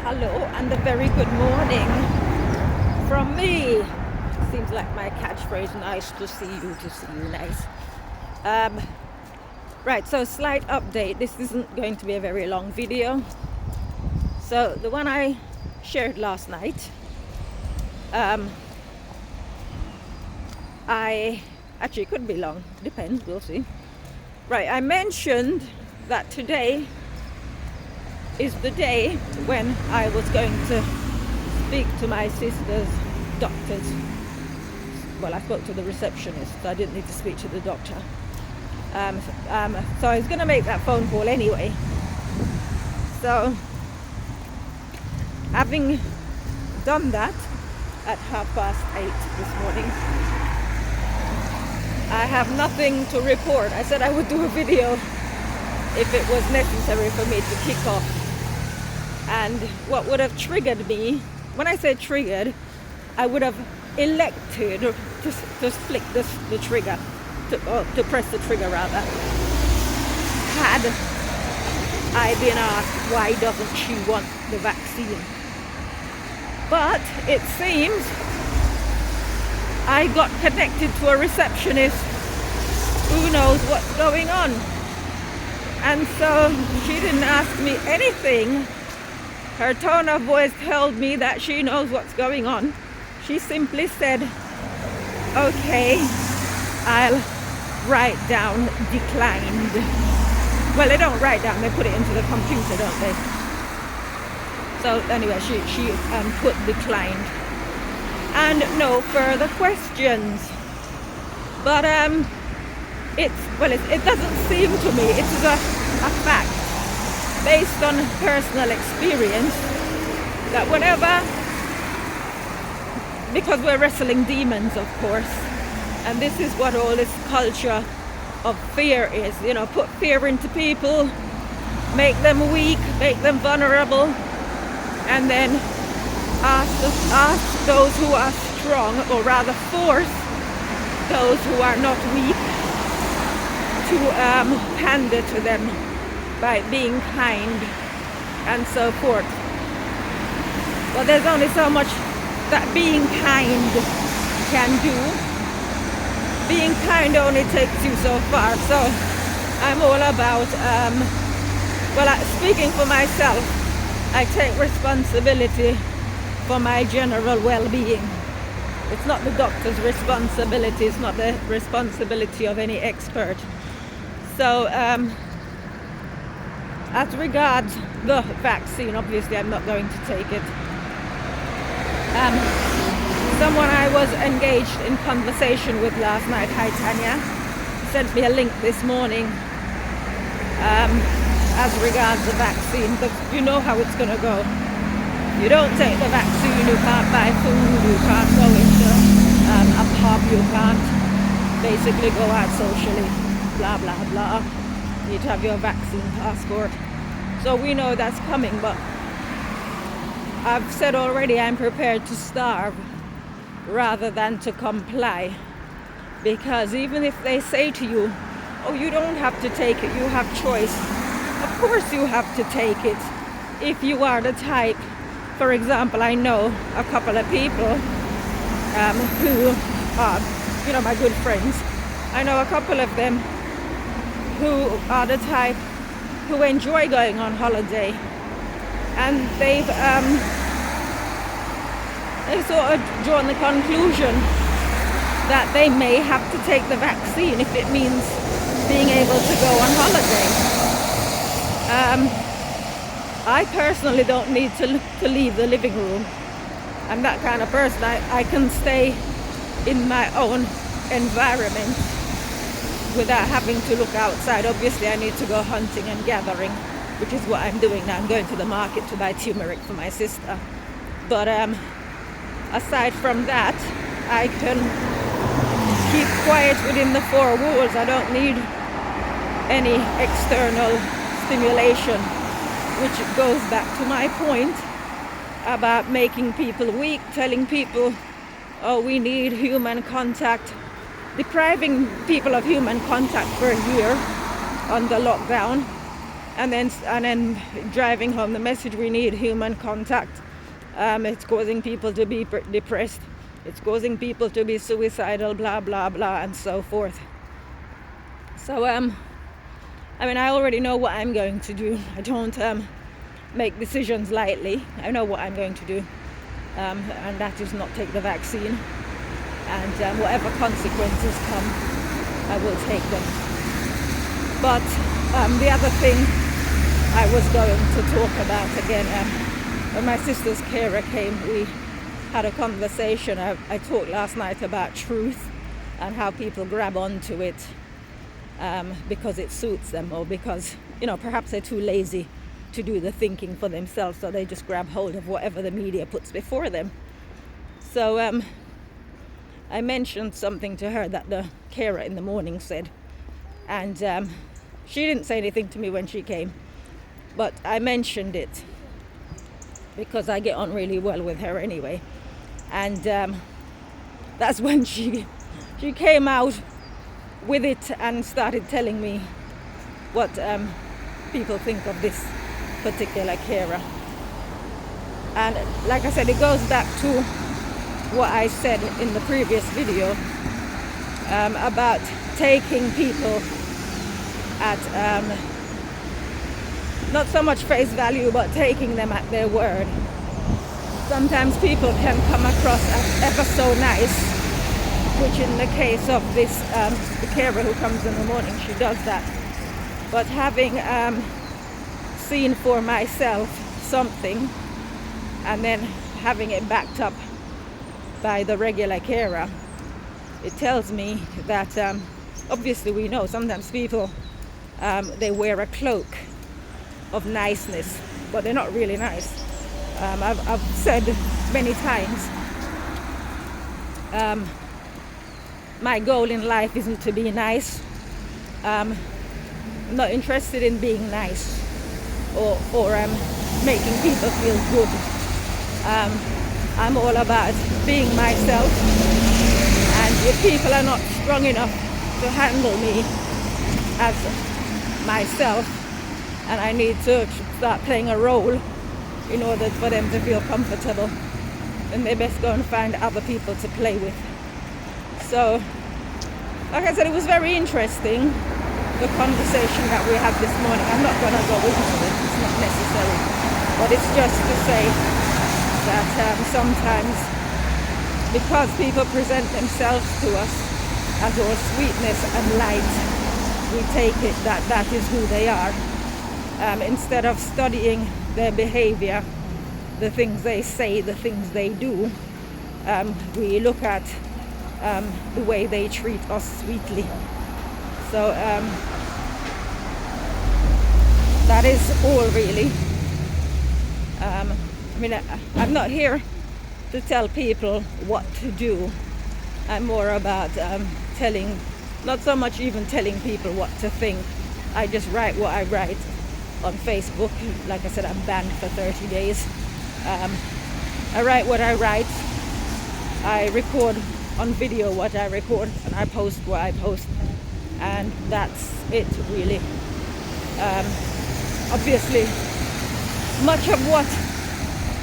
hello and a very good morning from me. Seems like my catchphrase, nice to see you, nice. Right, so slight update. This isn't going to be a very long video. So the one I shared last night, I actually could be long, depends, we'll see. Right, I mentioned that today is the day when I was going to speak to my sister's doctors. Well, I spoke to the receptionist, so I didn't need to speak to the doctor. So I was going to make that phone call anyway. So, having done that at 8:30 this morning, I have nothing to report. I said I would do a video if it was necessary for me to kick off. And what would have triggered me, when I say triggered, I would have elected to flick the trigger, to press the trigger rather, had I been asked why doesn't she want the vaccine. But it seems I got connected to a receptionist who knows what's going on. And so she didn't ask me anything. Her tone of voice told me that she knows what's going on. She simply said, okay, I'll write down declined. Well, they don't write down, they put it into the computer, don't they? So anyway, she put declined. And no further questions. But it doesn't seem to me, it is a fact based on personal experience that whenever, because we're wrestling demons, of course, and this is what all this culture of fear is, put fear into people, make them weak, make them vulnerable, and then ask those who are strong, or rather force those who are not weak to pander to them by being kind and so forth. But there's only so much that being kind can do. Being kind only takes you so far. So I'm all about, speaking for myself, I take responsibility for my general well-being. It's not the doctor's responsibility, it's not the responsibility of any expert. So as regards the vaccine, obviously I'm not going to take it. Someone I was engaged in conversation with last night, hi Tanya, sent me a link this morning as regards the vaccine, because you know how it's going to go. You don't take the vaccine, you can't buy food, you can't go into a pub, you can't basically go out socially, blah blah blah. You need to have your vaccine passport. So we know that's coming, but I've said already I'm prepared to starve rather than to comply. Because even if they say to you, oh, you don't have to take it, you have choice. Of course you have to take it if you are the type. For example, I know a couple of people who are, my good friends. I know a couple of them who are the type who enjoy going on holiday, and they've sort of drawn the conclusion that they may have to take the vaccine if it means being able to go on holiday. I personally don't need to leave the living room. I'm that kind of person. I can stay in my own environment without having to look outside. Obviously I need to go hunting and gathering, which is what I'm doing now. I'm going to the market to buy turmeric for my sister. But aside from that, I can keep quiet within the four walls. I don't need any external stimulation, which goes back to my point about making people weak, telling people, oh, we need human contact, depriving people of human contact for a year under lockdown, And then driving home the message, we need human contact. It's causing people to be depressed. It's causing people to be suicidal, blah, blah, blah, and so forth. So, I already know what I'm going to do. I don't make decisions lightly. I know what I'm going to do. And that is not take the vaccine. And whatever consequences come, I will take them. But the other thing I was going to talk about again, when my sister's carer came, we had a conversation. I talked last night about truth and how people grab onto it because it suits them, or because, perhaps they're too lazy to do the thinking for themselves, so they just grab hold of whatever the media puts before them. So I mentioned something to her that the carer in the morning said, and she didn't say anything to me when she came, but I mentioned it because I get on really well with her anyway. And that's when she came out with it and started telling me what people think of this particular carer. And like I said, it goes back to what I said in the previous video about taking people at not so much face value, but taking them at their word. Sometimes people can come across as ever so nice, which in the case of this the carer who comes in the morning, she does that. But having seen for myself something and then having it backed up by the regular carer, it tells me that obviously we know sometimes people they wear a cloak of niceness, but they're not really nice. I've said many times, my goal in life isn't to be nice. I'm not interested in being nice or making people feel good. I'm all about being myself, and if people are not strong enough to handle me as myself, and I need to start playing a role in order for them to feel comfortable, then they best go and find other people to play with. So, like I said, it was very interesting, the conversation that we had this morning. I'm not going to go into it, it's not necessary, but it's just to say that sometimes, because people present themselves to us as all sweetness and light, we take it that that is who they are. Instead of studying their behavior, the things they say, the things they do, we look at the way they treat us sweetly. So that is all really. I'm not here to tell people what to do. I'm more about telling, not so much even telling people what to think. I just write what I write on Facebook. Like I said, I'm banned for 30 days. I write what I write. I record on video what I record, and I post what I post, and that's it really. Obviously, much of what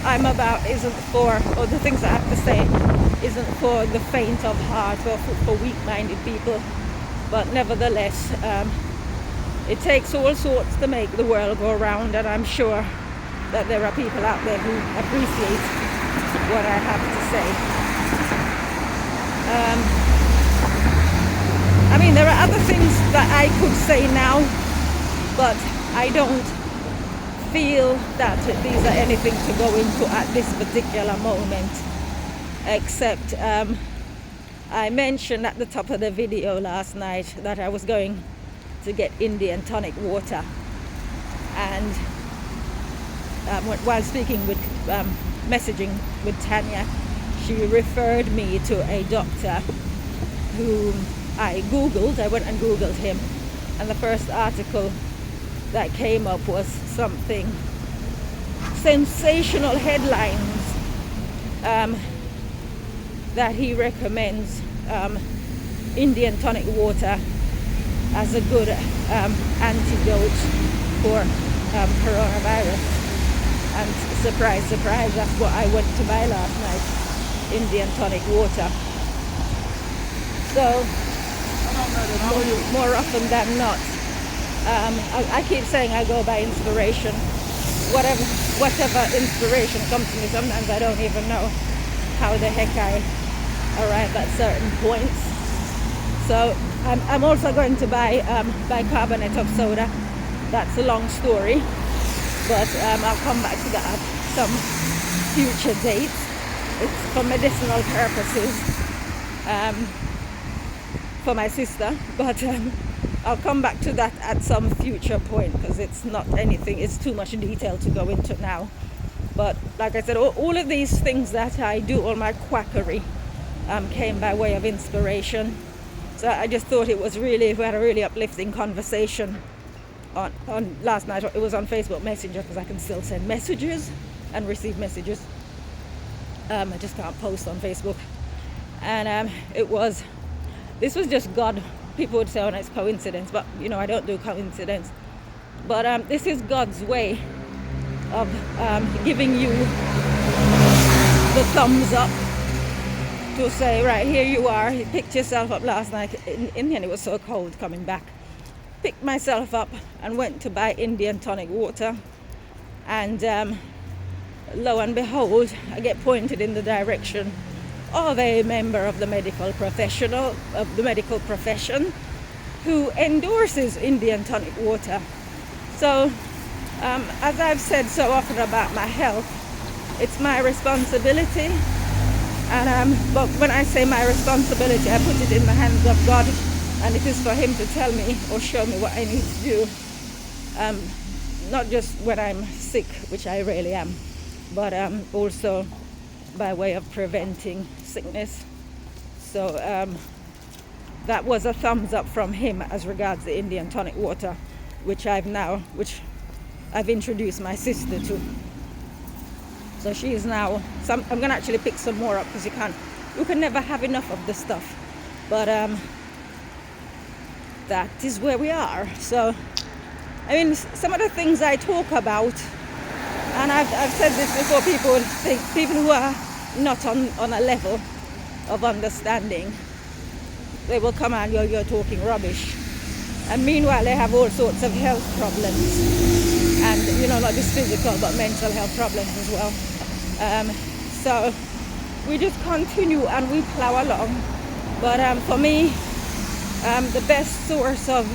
I'm about isn't for, or the things I have to say isn't for the faint of heart or for weak-minded people, but nevertheless, it takes all sorts to make the world go round, and I'm sure that there are people out there who appreciate what I have to say. There are other things that I could say now, but I don't feel that these are anything to go into at this particular moment, except I mentioned at the top of the video last night that I was going to get Indian tonic water, and while speaking with messaging with Tanya, she referred me to a doctor whom I went and googled him, and the first article that came up was something sensational headlines that he recommends Indian tonic water as a good antidote for coronavirus. And surprise, surprise, that's what I went to buy last night, Indian tonic water. So more often than not, I keep saying I go by inspiration. Whatever inspiration comes to me, sometimes I don't even know how the heck I arrive at certain points. So I'm also going to buy bicarbonate of soda. That's a long story, but I'll come back to that at some future date. It's for medicinal purposes for my sister, but I'll come back to that at some future point because it's not anything, it's too much detail to go into now. But like I said, all of these things that I do, all my quackery, came by way of inspiration. So I just thought it was we had a really uplifting conversation on last night. It was on Facebook Messenger because I can still send messages and receive messages. I just can't post on Facebook. And this was just God. People would say, oh, no, it's coincidence, but I don't do coincidence. But this is God's way of giving you the thumbs up to say, right, here you are. You picked yourself up last night. In the end, it was so cold coming back. Picked myself up and went to buy Indian tonic water. And lo and behold, I get pointed in the direction of a member of the medical profession who endorses Indian tonic water. So, as I've said so often about my health, it's my responsibility. And but when I say my responsibility, I put it in the hands of God, and it is for Him to tell me or show me what I need to do. Not just when I'm sick, which I rarely am, but also by way of preventing sickness. So that was a thumbs up from him as regards the Indian tonic water, which I've introduced my sister to. So she is now, I'm going to actually pick some more up because you can never have enough of the stuff. But that is where we are. So, I mean, some of the things I talk about, and I've said this before, people who are not on a level of understanding, they will come and you're talking rubbish. And meanwhile, they have all sorts of health problems. And, not just physical, but mental health problems as well. So we just continue and we plow along. But for me, the best source of,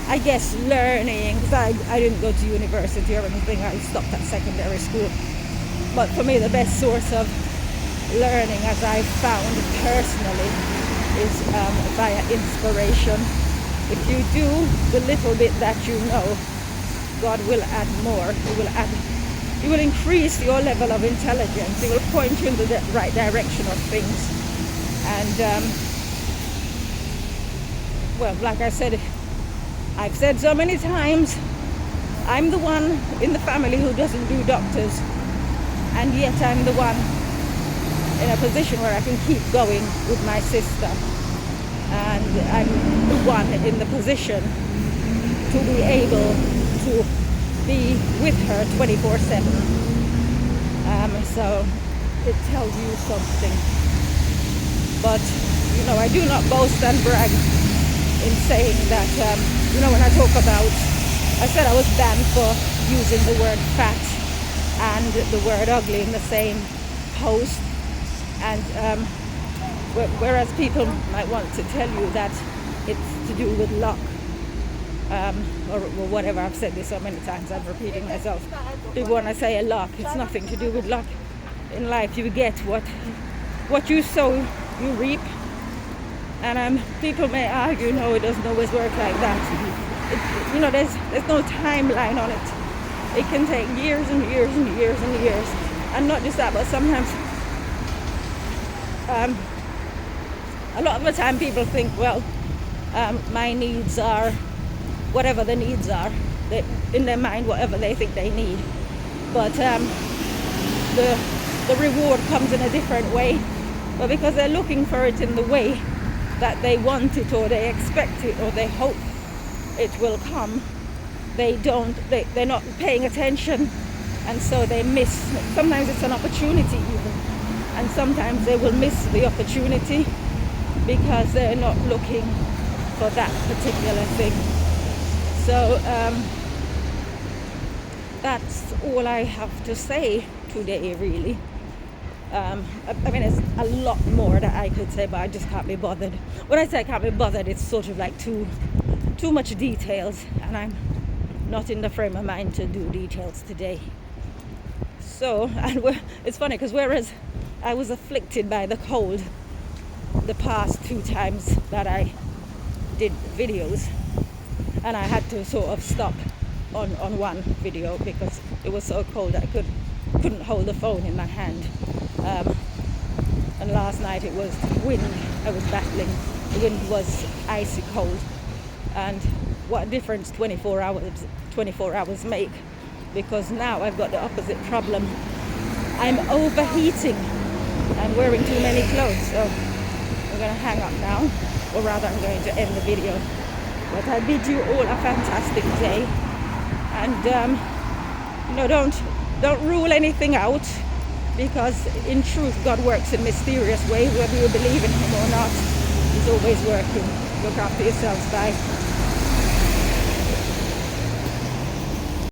I guess, learning, because I didn't go to university or anything, I stopped at secondary school. But for me, the best source of learning, as I've found personally, is via inspiration. If you do the little bit that you know, God will add more. He will increase your level of intelligence. He will point you in the right direction of things. And well, like I said, I've said so many times, I'm the one in the family who doesn't do doctors, and yet I'm the one in a position where I can keep going with my sister, and I'm the one in the position to be able to be with her 24/7. So it tells you something. But I do not boast and brag in saying that when I talk about, I said I was banned for using the word fat and the word ugly in the same post. And whereas people might want to tell you that it's to do with luck, or whatever, I've said this so many times, I'm repeating myself. People want to say luck, it's nothing to do with luck. In life you get what you sow, you reap. And people may argue, no, it doesn't always work like that. There's no timeline on it. It can take years and years and years and years. And not just that, but sometimes a lot of the time people think, well, my needs are whatever the needs are, in their mind, whatever they think they need. But the reward comes in a different way. But because they're looking for it in the way that they want it, or they expect it, or they hope it will come, they're not paying attention, and so they miss. Sometimes it's an opportunity even, and sometimes they will miss the opportunity because they're not looking for that particular thing. So that's all I have to say today, really. I mean, there's a lot more that I could say, but I just can't be bothered. When I say I can't be bothered, it's sort of like too much details, and I'm not in the frame of mind to do details today. So, and it's funny because whereas I was afflicted by the cold the past 2 times that I did videos, and I had to sort of stop on one video because it was so cold I couldn't hold the phone in my hand. And last night it was wind I was battling. The wind was icy cold, and what difference 24 hours make, because now I've got the opposite problem. I'm overheating. I'm wearing too many clothes, so I'm going to hang up now, or rather I'm going to end the video. But I bid you all a fantastic day, and don't rule anything out, because in truth God works in mysterious ways. Whether you believe in him or not, he's always working. Look after yourselves. Bye.